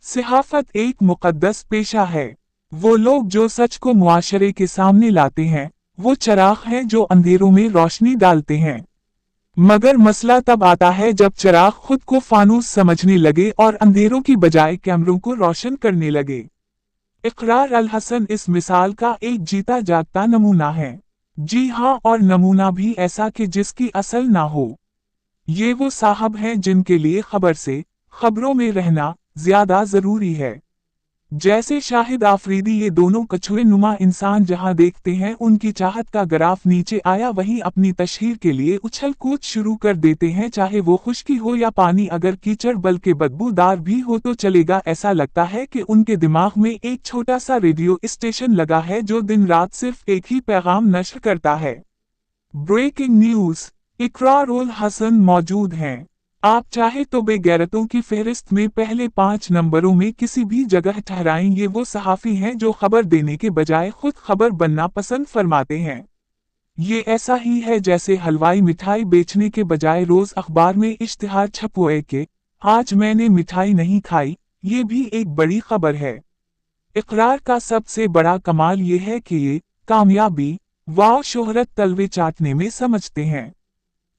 सहाफ़त एक मुक़द्दस पेशा है। वो लोग जो सच को मुआशरे के सामने लाते हैं, वो चिराग हैं जो अंधेरों में रोशनी डालते हैं। मगर मसला तब आता है जब चिराग खुद को फानूस समझने लगे और अंधेरों की बजाय कैमरों को रोशन करने लगे। इकरार अल हसन इस मिसाल का एक जीता जागता नमूना है। जी हाँ, और नमूना भी ऐसा कि जिसकी असल ना हो। ये वो साहब हैं जिनके लिए खबर से खबरों में रहना ज्यादा जरूरी है। जैसे शाहिद आफरीदी, ये दोनों कछुए नुमा इंसान जहां देखते हैं उनकी चाहत का ग्राफ नीचे आया, वहीं अपनी तशहीर के लिए उछल कूद शुरू कर देते हैं, चाहे वो खुश्की हो या पानी, अगर कीचड़ बल्कि बदबूदार भी हो तो चलेगा। ऐसा लगता है कि उनके दिमाग में एक छोटा सा रेडियो स्टेशन लगा है जो दिन रात सिर्फ एक ही पैगाम नश्र करता है। ब्रेकिंग न्यूज, इकरार उल हसन मौजूद हैं। आप चाहे तो बेगैरतों की फहरिस्त में पहले 5 नंबरों में किसी भी जगह ठहराएं। ये वो सहाफ़ी हैं जो खबर देने के बजाय खुद खबर बनना पसंद फरमाते हैं। ये ऐसा ही है जैसे हलवाई मिठाई बेचने के बजाय रोज अखबार में इश्तिहार छपवाए कि आज मैंने मिठाई नहीं खाई। ये भी एक बड़ी खबर है। इकरार का सबसे बड़ा कमाल ये है कि ये कामयाबी वाव शोहरत तलवे चाटने में समझते हैं।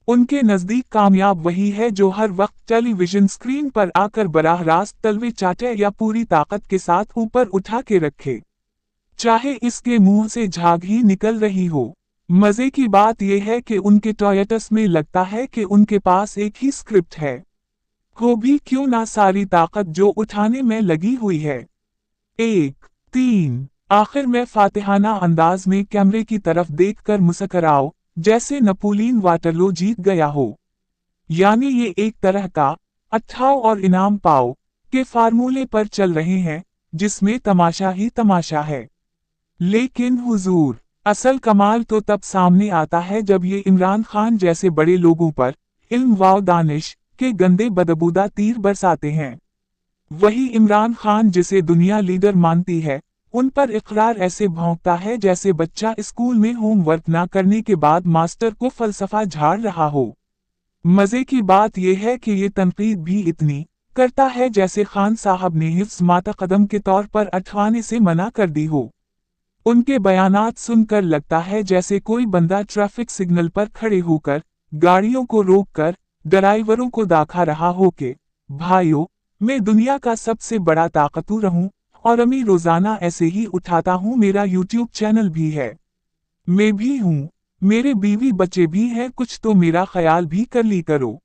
उनके नजदीक कामयाब वही है जो हर वक्त टेलीविजन स्क्रीन पर आकर बराह रास्त तलवे चाटे या पूरी ताकत के साथ ऊपर उठा के रखे, चाहे इसके मुंह से झाग ही निकल रही हो। मजे की बात यह है कि उनके टॉयटस में लगता है कि उनके पास एक ही स्क्रिप्ट है। हो भी क्यों ना सारी ताकत जो उठाने में लगी हुई है। 1-3 आखिर में फातिहाना अंदाज में कैमरे की तरफ देखकर मुस्कुराओ, जैसे नपोलियन वाटरलो जीत गया हो। यानी ये एक तरह का अट्ठाओ और इनाम पाओ के फार्मूले पर चल रहे हैं, जिसमें तमाशा ही तमाशा है। लेकिन हुजूर, असल कमाल तो तब सामने आता है जब ये इमरान खान जैसे बड़े लोगों पर इल्म व दानिश के गंदे बदबूदा तीर बरसाते हैं। वही इमरान खान जिसे दुनिया लीडर मानती है, उन पर इकरार ऐसे भौंकता है जैसे बच्चा स्कूल में होमवर्क ना करने के बाद मास्टर को फलसफा झाड़ रहा हो। मजे की बात यह है कि ये तनकीद भी इतनी करता है जैसे खान साहब ने हिफ्ज़ मातक़दम के तौर पर अठवाने से मना कर दी हो। उनके बयानात सुनकर लगता है जैसे कोई बंदा ट्रैफिक सिग्नल पर खड़े होकर गाड़ियों को रोककर ड्राइवरों को दाखा रहा हो कि भाइयों, मैं दुनिया का सबसे बड़ा ताकतवर हूँ और अमी रोजाना ऐसे ही उठाता हूँ। मेरा यूट्यूब चैनल भी है, मैं भी हूँ, मेरे बीवी बच्चे भी हैं, कुछ तो मेरा ख्याल भी कर ली करो।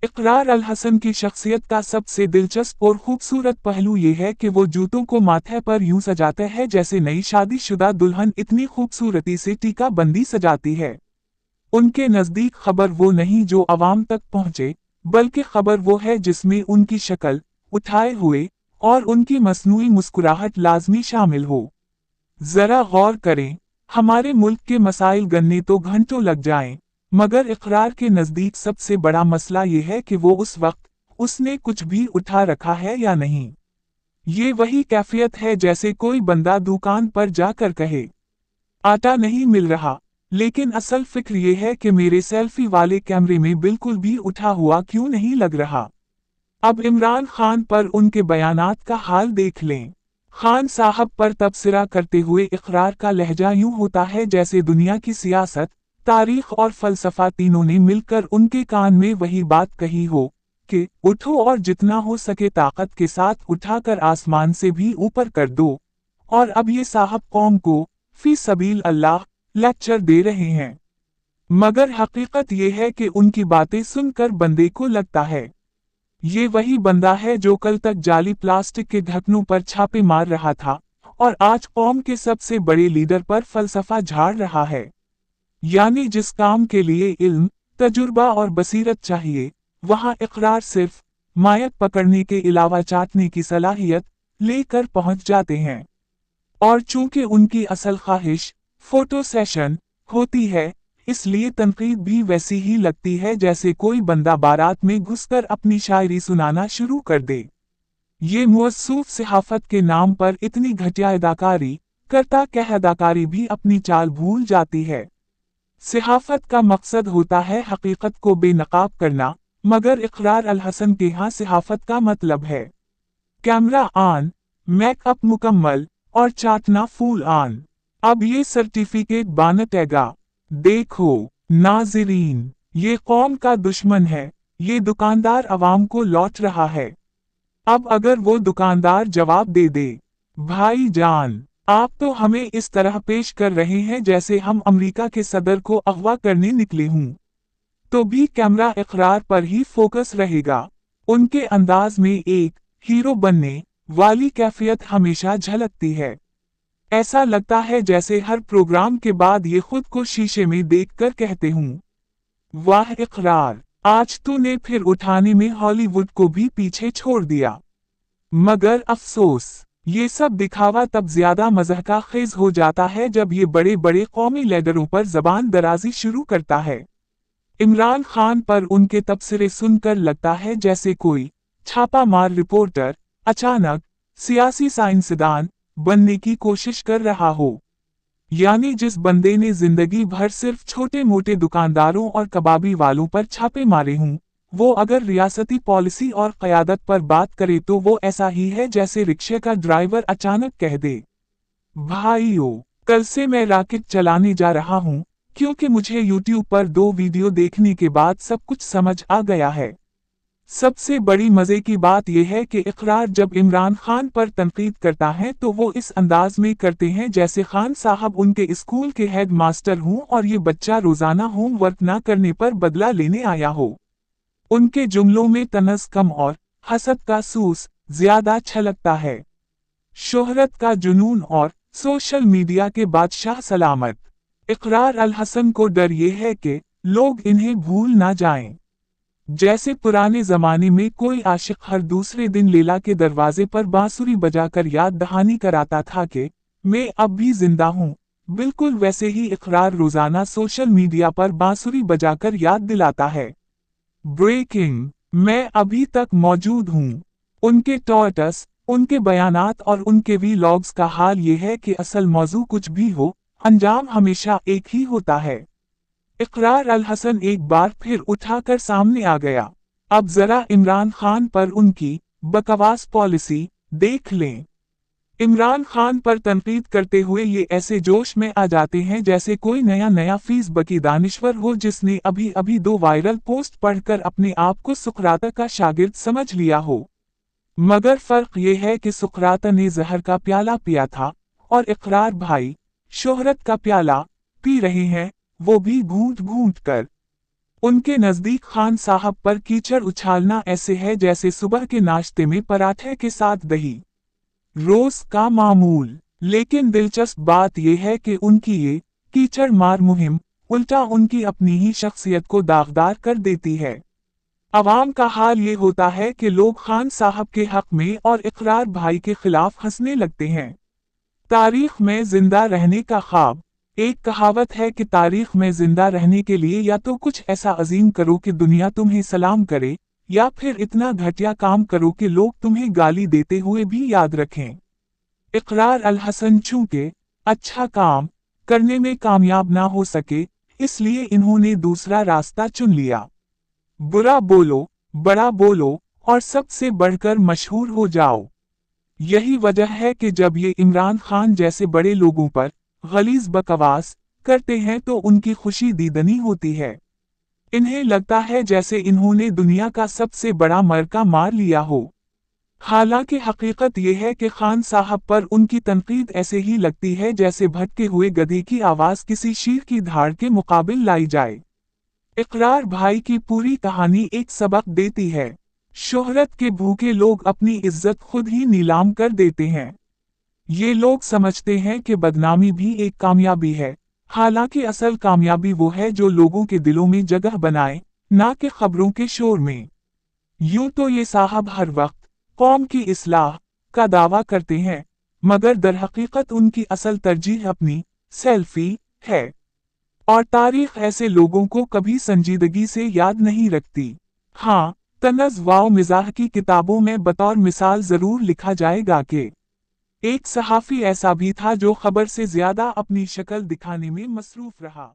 इकरार अल हसन की शख्सियत का सबसे दिलचस्प और खूबसूरत पहलू ये है कि वो जूतों को माथे पर यूं सजाते हैं जैसे नई शादीशुदा दुल्हन इतनी खूबसूरती से टीका बंदी सजाती है। उनके नजदीक खबर वो नहीं जो आवाम तक पहुंचे, बल्कि खबर वो है जिसमें उनकी शक्ल, उठाए हुए और उनकी मसनूई मुस्कुराहट लाजमी शामिल हो। जरा गौर करें, हमारे मुल्क के मसाइल गन्ने तो घंटों लग जाएं, मगर इकरार के नजदीक सबसे बड़ा मसला ये है कि वो उस वक्त उसने कुछ भी उठा रखा है या नहीं। ये वही कैफियत है जैसे कोई बंदा दुकान पर जाकर कहे आटा नहीं मिल रहा, लेकिन असल फिक्र ये है कि मेरे सेल्फी वाले कैमरे में बिल्कुल भी उठा हुआ क्यों नहीं लग रहा। अब इमरान खान पर उनके बयानात का हाल देख लें। खान साहब पर तबसरा करते हुए इकरार का लहजा यूं होता है जैसे दुनिया की सियासत, तारीख और फलसफा तीनों ने मिलकर उनके कान में वही बात कही हो कि उठो और जितना हो सके ताकत के साथ उठाकर आसमान से भी ऊपर कर दो। और अब ये साहब कौम को फी सबील अल्लाह लेक्चर दे रहे हैं। मगर हकीकत ये है कि उनकी बातें सुनकर बंदे को लगता है ये वही बंदा है जो कल तक जाली प्लास्टिक के ढक्कनों पर छापे मार रहा था और आज कौम के सबसे बड़े लीडर पर फलसफा झाड़ रहा है। यानी जिस काम के लिए इल्म, तजुर्बा और बसीरत चाहिए, वहां इकरार सिर्फ मायक पकड़ने के अलावा चाटने की सलाहियत लेकर पहुंच जाते हैं। और चूंकि उनकी असल ख्वाहिश फोटो सेशन होती है, इसलिए तनकीद भी वैसी ही लगती है जैसे कोई बंदा बारात में घुसकर अपनी शायरी सुनाना शुरू कर दे। ये मुअस्सूफ सहाफत के नाम पर इतनी घटिया अदाकारी करता कह अदाकारी भी अपनी चाल भूल जाती है। सहाफत का मकसद होता है हकीकत को बेनकाब करना, मगर इकरार अल हसन के यहाँ सहाफत का मतलब है कैमरा ऑन, मेकअप मुकम्मल और चाटना फूल ऑन। अब ये सर्टिफिकेट बनटेगा। देखो नाज़रीन, ये कौम का दुश्मन है, ये दुकानदार अवाम को लौट रहा है। अब अगर वो दुकानदार जवाब दे दे, भाई जान आप तो हमें इस तरह पेश कर रहे हैं जैसे हम अमेरिका के सदर को अगवा करने निकले हों, तो भी कैमरा इकरार पर ही फोकस रहेगा। उनके अंदाज में एक हीरो बनने वाली कैफियत हमेशा झलकती है। ऐसा लगता है जैसे हर प्रोग्राम के बाद ये खुद को शीशे में देखकर कहते हूँ, वाह इकरार, आज तूने फिर उठाने में हॉलीवुड को भी पीछे छोड़ दिया। मगर अफसोस, ये सब दिखावा तब ज्यादा मज़ाक़ खेज हो जाता है जब ये बड़े बड़े कौमी लीडरों पर जबान दराजी शुरू करता है। इमरान खान पर उनके तबसरे सुनकर लगता है जैसे कोई छापा मार रिपोर्टर अचानक सियासी साइंसदान बनने की कोशिश कर रहा हो। यानी जिस बंदे ने जिंदगी भर सिर्फ छोटे मोटे दुकानदारों और कबाबी वालों पर छापे मारे हों, वो अगर रियासती पॉलिसी और क़यादत पर बात करे तो वो ऐसा ही है जैसे रिक्शे का ड्राइवर अचानक कह दे, भाइयों कल से मैं रॉकेट चलाने जा रहा हूँ, क्योंकि मुझे यूट्यूब पर 2 वीडियो देखने के बाद सब कुछ समझ आ गया है। सबसे बड़ी मजे की बात यह है कि इकरार जब इमरान खान पर तनकीद करता है तो वो इस अंदाज में करते हैं जैसे खान साहब उनके स्कूल के हेड मास्टर हों और ये बच्चा रोजाना होमवर्क ना करने पर बदला लेने आया हो। उनके जुमलों में तनज़ कम और हसद का सूस ज्यादा छलकता है। शोहरत का जुनून और सोशल मीडिया के बादशाह सलामत। इकरार अल हसन को डर ये है कि लोग इन्हें भूल ना जाएं। जैसे पुराने जमाने में कोई आशिक हर दूसरे दिन लैला के दरवाजे पर बांसुरी बजाकर याद दहानी कराता था कि मैं अब भी जिंदा हूँ, बिल्कुल वैसे ही इकरार रोजाना सोशल मीडिया पर बांसुरी बजाकर याद दिलाता है, ब्रेकिंग, मैं अभी तक मौजूद हूँ। उनके टॉयटस, उनके बयानात और उनके वीलॉग्स का हाल ये है कि असल मौजू कुछ भी हो, अंजाम हमेशा एक ही होता है। इकरार अल हसन एक बार फिर उठाकर सामने आ गया। अब जरा इमरान खान पर उनकी बकवास पॉलिसी देख लें। इमरान खान पर तनकीद करते हुए ये ऐसे जोश में आ जाते हैं जैसे कोई नया फीस बकी दानिश्वर हो जिसने अभी अभी 2 वायरल पोस्ट पढ़कर अपने आप को सुकराता का शागिर्द समझ लिया हो। मगर फर्क ये है कि सुकराता ने जहर का प्याला पिया था और इकरार भाई शोहरत का प्याला पी रहे हैं, वो भी घूंट घूंट कर। उनके नजदीक खान साहब पर कीचड़ उछालना ऐसे है जैसे सुबह के नाश्ते में पराठे के साथ दही, रोज का मामूल। लेकिन दिलचस्प बात यह है कि उनकी ये कीचड़ मार मुहिम उल्टा उनकी अपनी ही शख्सियत को दागदार कर देती है। अवाम का हाल ये होता है कि लोग खान साहब के हक में और इकरार भाई के खिलाफ हंसने लगते हैं। तारीख में जिंदा रहने का ख्वाब। एक कहावत है कि तारीख में जिंदा रहने के लिए या तो कुछ ऐसा अजीम करो कि दुनिया तुम्हें सलाम करे, या फिर इतना घटिया काम करो कि लोग तुम्हें गाली देते हुए भी याद रखें। इकरार अल हसन चूंकि अच्छा काम करने में कामयाब ना हो सके, इसलिए इन्होंने दूसरा रास्ता चुन लिया। बुरा बोलो, बड़ा बोलो और सबसे बढ़कर मशहूर हो जाओ। यही वजह है कि जब ये इमरान खान जैसे बड़े लोगों पर गलीज बकवास करते हैं तो उनकी खुशी दीदनी होती है। इन्हें लगता है जैसे इन्होंने दुनिया का सबसे बड़ा मरका मार लिया हो। हालांकि हकीकत यह है कि खान साहब पर उनकी तनकीद ऐसे ही लगती है जैसे भटके हुए गधे की आवाज किसी शीर की धाड़ के मुकाबिल लाई जाए। इकरार भाई की पूरी कहानी एक सबक देती है। शोहरत के भूखे लोग अपनी इज्जत खुद ही नीलाम कर देते हैं। ये लोग समझते हैं कि बदनामी भी एक कामयाबी है, हालांकि असल कामयाबी वो है जो लोगों के दिलों में जगह बनाए, ना कि खबरों के शोर में। यूं तो ये साहब हर वक्त कौम की इस्लाह का दावा करते हैं, मगर दरहकीकत उनकी असल तरजीह अपनी सेल्फी है। और तारीख ऐसे लोगों को कभी संजीदगी से याद नहीं रखती। हाँ, तनज़ वाव मिजाह की किताबों में बतौर मिसाल जरूर लिखा जाएगा कि एक सहाफ़ी ऐसा भी था जो खबर से ज्यादा अपनी शक्ल दिखाने में मसरूफ रहा।